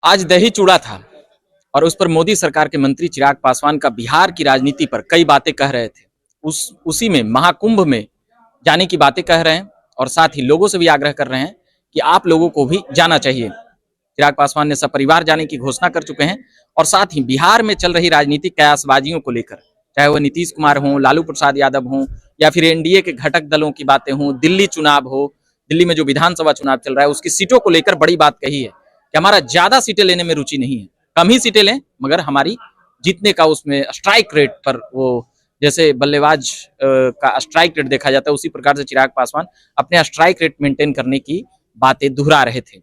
आज दही चूड़ा था और उस पर मोदी सरकार के मंत्री चिराग पासवान का बिहार की राजनीति पर कई बातें कह रहे थे। उसी में महाकुंभ में जाने की बातें कह रहे हैं और साथ ही लोगों से भी आग्रह कर रहे हैं कि आप लोगों को भी जाना चाहिए। चिराग पासवान ने सपरिवार जाने की घोषणा कर चुके हैं और साथ ही बिहार में चल रही राजनीतिक कयासबाजियों को लेकर, चाहे वह नीतीश कुमार हों, लालू प्रसाद यादव हों या फिर एनडीए के घटक दलों की बातें हों, दिल्ली चुनाव हो, दिल्ली में जो विधानसभा चुनाव चल रहा है उसकी सीटों को लेकर बड़ी बात कही है कि हमारा ज्यादा सीटें लेने में रुचि नहीं है, कम ही सीटें लें मगर हमारी जीतने का उसमें स्ट्राइक रेट पर, वो जैसे बल्लेबाज का स्ट्राइक रेट देखा जाता है उसी प्रकार से चिराग पासवान अपने स्ट्राइक रेट मेंटेन करने की बातें दोहरा रहे थे।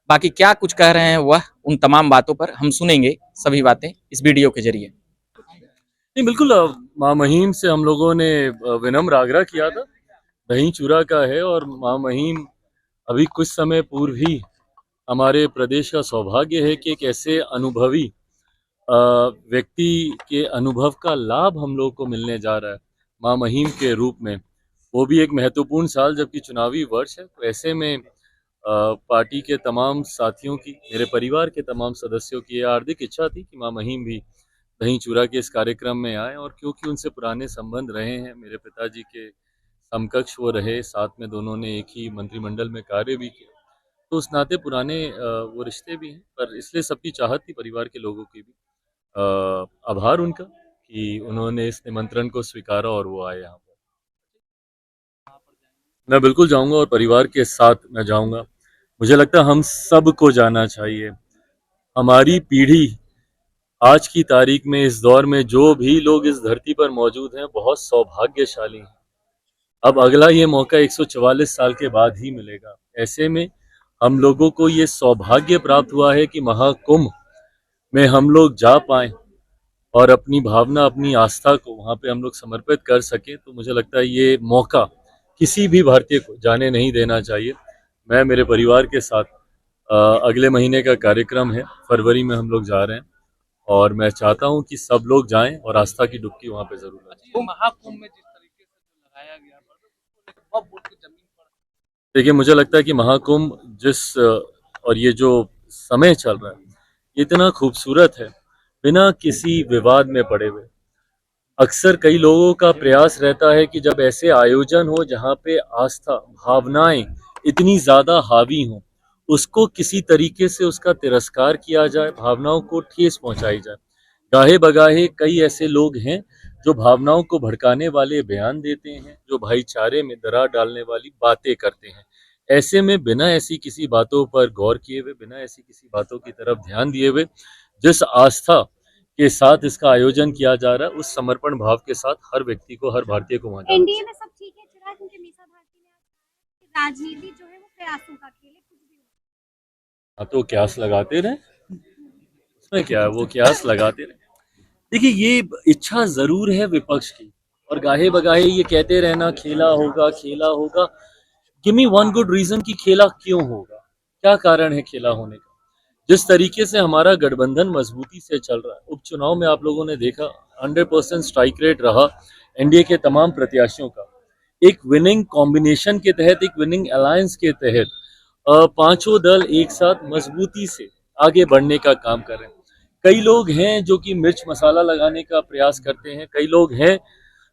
बाकी क्या कुछ कह रहे हैं वह उन तमाम बातों पर हम सुनेंगे सभी बातें इस वीडियो के जरिए। नहीं, बिल्कुल। माँ महीम से हम लोगों ने विनम्र आग्रह किया था। दही चूड़ा का है और माँ महीम अभी कुछ समय पूर्व ही हमारे प्रदेश का सौभाग्य है कि एक ऐसे अनुभवी व्यक्ति के अनुभव का लाभ हम लोग को मिलने जा रहा है माँ महीम के रूप में, वो भी एक महत्वपूर्ण साल जबकि चुनावी वर्ष है। तो ऐसे में पार्टी के तमाम साथियों की, मेरे परिवार के तमाम सदस्यों की हार्दिक इच्छा थी कि माँ महीम भी दही चूड़ा के इस कार्यक्रम में आए, और क्योंकि उनसे पुराने संबंध रहे हैं, मेरे पिताजी के समकक्ष वो रहे, साथ में दोनों ने एक ही मंत्रिमंडल में कार्य भी किया, तो उस नाते पुराने वो रिश्ते भी हैं। पर इसलिए सबकी चाहत थी, परिवार के लोगों की भी आभार उनका कि उन्होंने इस निमंत्रण को स्वीकारा और वो आए यहाँ पर। मैं बिल्कुल जाऊंगा और परिवार के साथ मैं जाऊंगा। मुझे लगता है हम सबको जाना चाहिए। हमारी पीढ़ी आज की तारीख में, इस दौर में, जो भी लोग इस धरती पर मौजूद हैं बहुत सौभाग्यशाली हैं। अब अगला ये मौका 144 साल के बाद ही मिलेगा। ऐसे में हम लोगों को ये सौभाग्य प्राप्त हुआ है कि महाकुंभ में हम लोग जा पाए और अपनी भावना, अपनी आस्था को वहाँ पे हम लोग समर्पित कर सके। तो मुझे लगता है ये मौका किसी भी भारतीय को जाने नहीं देना चाहिए। मैं मेरे परिवार के साथ अगले महीने का कार्यक्रम है, फरवरी में हम लोग जा रहे हैं और मैं चाहता हूं कि सब लोग जाएं और आस्था की डुबकी वहां पे जरूर लगाएं। महाकुंभ में जिस तरीके से जो लगाया गया बहुत बोल के जमीन पर। देखिए, मुझे लगता है कि महाकुंभ और ये जो समय चल रहा है इतना खूबसूरत है, बिना किसी विवाद में पड़े हुए। अक्सर कई लोगों का प्रयास रहता है कि जब ऐसे आयोजन हो जहाँ पे आस्था, भावनाएं इतनी ज्यादा हावी हों, उसको किसी तरीके से उसका तिरस्कार किया जाए, भावनाओं को ठेस पहुंचाई जाए। गाहे बगाहे कई ऐसे लोग हैं जो भावनाओं को भड़काने वाले बयान देते हैं, जो भाईचारे में दरार डालने वाली बातें करते हैं। ऐसे में बिना ऐसी किसी बातों पर गौर किए हुए, बिना ऐसी किसी बातों की तरफ ध्यान दिए हुए, जिस आस्था के साथ इसका आयोजन किया जा रहा है, उस समर्पण भाव के साथ हर व्यक्ति को, हर भारतीय को वहां जाना चाहिए। एनडीए में सब ठीक है चिराग, क्योंकि मीसा भारती ने राजनीति जो है वो प्रयासों का खेल है, कुछ भी हो। हाँ, तो क्यास लगाते रहे, उसमें क्या है, वो क्यास लगाते रहे। देखिए, ये इच्छा जरूर है विपक्ष की, और गाहे बगाहे ये कहते रहना खेला होगा, खेला होगा। Give me one good reason कि खेला क्यों होगा, क्या कारण है खेला होने का। जिस तरीके से हमारा गठबंधन मजबूती से चल रहा है, उपचुनाव में आप लोगों ने देखा 100% स्ट्राइक रेट रहा एनडीए के तमाम प्रत्याशियों का। एक विनिंग कॉम्बिनेशन के तहत, एक विनिंग अलायंस के तहत पांचों दल एक साथ मजबूती से आगे बढ़ने का काम कर रहे हैं। कई लोग हैं जो कि मिर्च मसाला लगाने का प्रयास करते हैं, कई लोग हैं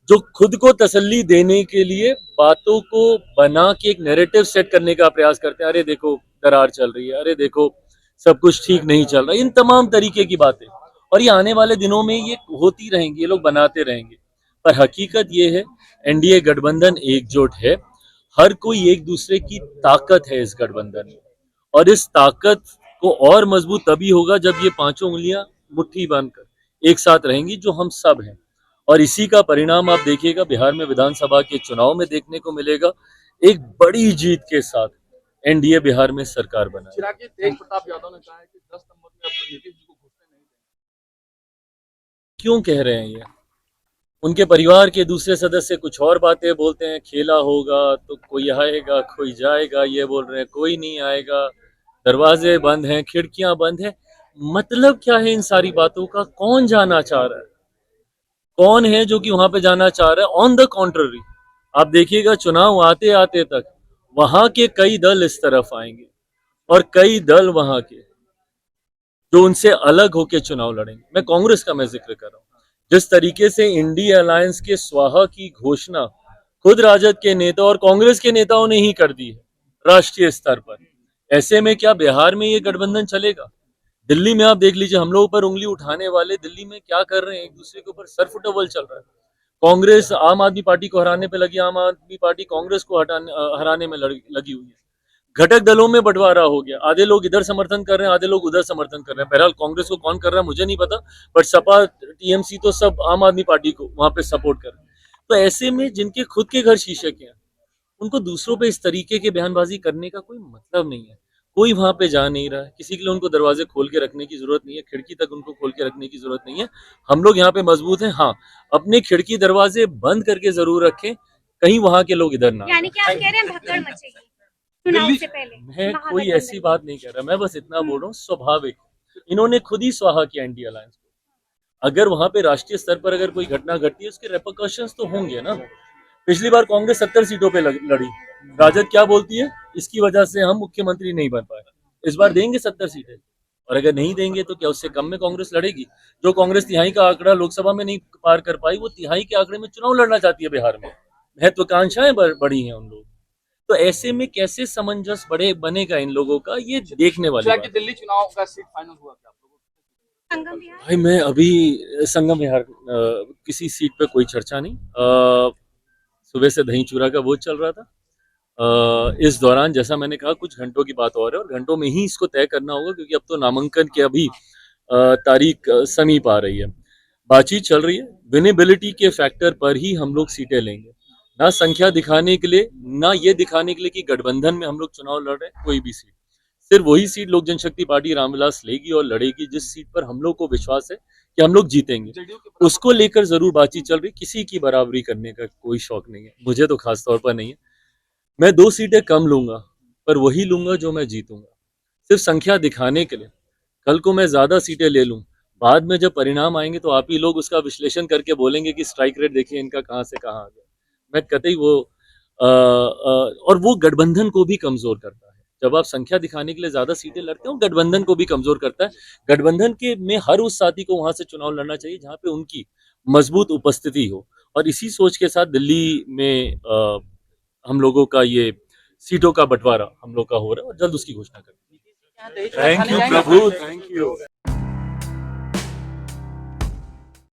जो खुद को तसल्ली देने के लिए बातों को बना के एक नैरेटिव सेट करने का प्रयास करते हैं। अरे देखो दरार चल रही है, अरे देखो सब कुछ ठीक नहीं चल रहा, इन तमाम तरीके की बातें, और ये आने वाले दिनों में ये होती रहेंगी, ये लोग बनाते रहेंगे। पर हकीकत ये है, एनडीए गठबंधन एकजुट है, हर कोई एक दूसरे की ताकत है इस गठबंधन में, और इस ताकत को और मजबूत तभी होगा जब ये पांचों उंगलियां मुट्ठी बांधकर एक साथ रहेंगी, जो हम सब हैं। और इसी का परिणाम आप देखिएगा बिहार में विधानसभा के चुनाव में देखने को मिलेगा। एक बड़ी जीत के साथ एनडीए बिहार में सरकार बनाए। चिराग जी, तेज प्रताप यादव ने कहा है कि 10 नंबर में अब नीतीश जी को घुसने नहीं देंगे। क्यों कह रहे हैं ये? उनके परिवार के दूसरे सदस्य कुछ और बातें बोलते हैं, खेला होगा तो कोई आएगा कोई जाएगा, ये बोल रहे हैं कोई नहीं आएगा, दरवाजे बंद हैं, खिड़कियां बंद हैं। मतलब क्या है इन सारी बातों का? कौन जाना चाह रहा है? कौन है जो कि वहां पे जाना चाह रहा है? ऑन द कॉन्ट्ररी, आप देखिएगा चुनाव आते आते तक वहां के कई दल इस तरफ आएंगे और कई दल वहां के, जो उनसे अलग होकर चुनाव लड़ेंगे। मैं कांग्रेस का मैं जिक्र कर रहा हूँ। जिस तरीके से इंडिया अलायंस के स्वाहा की घोषणा खुद राजद के नेता और कांग्रेस के नेताओं ने ही कर दी है राष्ट्रीय स्तर पर, ऐसे में क्या बिहार में ये गठबंधन चलेगा? दिल्ली में आप देख लीजिए, हम लोगों पर उंगली उठाने वाले दिल्ली में क्या कर रहे हैं, एक दूसरे के ऊपर सरफुटबल चल रहा है। कांग्रेस आम आदमी पार्टी को हराने पे लगी, आम आदमी पार्टी कांग्रेस को हराने में लगी हुई है। घटक दलों में बंटवारा हो गया, आधे लोग इधर समर्थन कर रहे हैं, आधे लोग उधर समर्थन कर रहे हैं। बहरहाल कांग्रेस को कौन कर रहा है मुझे नहीं पता, बट सपा टीएमसी तो सब आम आदमी पार्टी को वहां पे सपोर्ट कर रहे हैं। तो ऐसे में जिनके खुद के घर शीशे के हैं, उनको दूसरों पे इस तरीके के बयानबाजी करने का कोई मतलब नहीं है। कोई वहां पे जा नहीं रहा है, किसी के लिए उनको दरवाजे खोल के रखने की जरूरत नहीं है, खिड़की तक उनको खोल के रखने की जरूरत नहीं है। हम लोग यहाँ पे मजबूत हैं। हाँ, अपने खिड़की दरवाजे बंद करके जरूर रखें, कहीं वहां के लोग इधर ना आए। यानी कि आप कह रहे हैं भगदड़ मचेगी चुनाव से पहले? मैं कोई ऐसी बात नहीं कर रहा, मैं बस इतना बोल रहा हूँ स्वाभाविक इन्होंने खुद ही स्वाहा किया इंडिया अलायंस को। अगर वहां पे राष्ट्रीय स्तर पर अगर कोई घटना घटती है, उसके रेपरकशंस तो होंगे ना। पिछली बार कांग्रेस 70 सीटों पे लड़ी, राजद क्या बोलती है, इसकी वजह से हम मुख्यमंत्री नहीं बन पाए। इस बार देंगे 70 सीटें, और अगर नहीं देंगे तो क्या उससे कम में कांग्रेस लड़ेगी? जो कांग्रेस तिहाई का आंकड़ा लोकसभा में नहीं पार कर पाई, वो तिहाई के आंकड़े में चुनाव लड़ना चाहती है बिहार में। महत्वाकांक्षाएं बढ़ी हैं उन लोगों। तो ऐसे में कैसे सामंजस्य बनेगा इन लोगों का, ये देखने वाली बात है। दिल्ली चुनाव का सीट फाइनल हुआ क्या आप लोगों को? संगम विहार? भाई मैं अभी संगम विहार किसी सीट पे कोई चर्चा नहीं। सुबह से दही चूरा का वोट चल रहा था। इस दौरान जैसा मैंने कहा कुछ घंटों की बात और है, और घंटों में ही इसको तय करना होगा, क्योंकि अब तो नामांकन की अभी तारीख समीप आ रही है। बातचीत चल रही है, विनेबिलिटी के फैक्टर पर ही हम लोग सीटें लेंगे, ना संख्या दिखाने के लिए, ना ये दिखाने के लिए कि गठबंधन में हम लोग चुनाव लड़ रहे हैं। कोई भी सीट, सिर्फ वही सीट लोक जनशक्ति पार्टी रामविलास लेगी और लड़ेगी जिस सीट पर हम लोग को विश्वास है कि हम लोग जीतेंगे। उसको लेकर जरूर बातचीत चल रही, किसी की बराबरी करने का कोई शौक नहीं है मुझे, तो खास तौर पर नहीं है। मैं 2 सीटें कम लूंगा, पर वही लूंगा जो मैं जीतूंगा, सिर्फ संख्या दिखाने के लिए। कल को मैं ज्यादा सीटें ले लूं, बाद में जब परिणाम आएंगे तो आप ही लोग उसका विश्लेषण करके बोलेंगे कि स्ट्राइक रेट देखिए इनका कहां से कहां आ गया। मैं कतई वो और वो गठबंधन को भी कमजोर करता है। जब आप संख्या दिखाने के लिए ज्यादा सीटें लड़ते हो, गठबंधन को भी कमजोर करता है। गठबंधन के में हर उस साथी को वहां से चुनाव लड़ना चाहिए जहां पे उनकी मजबूत उपस्थिति हो, और इसी सोच के साथ दिल्ली में हम लोगों का ये सीटों का बंटवारा हम लोग का हो रहा है, और जल्द उसकी घोषणा करेंगे। Thank you Prabhu, thank you.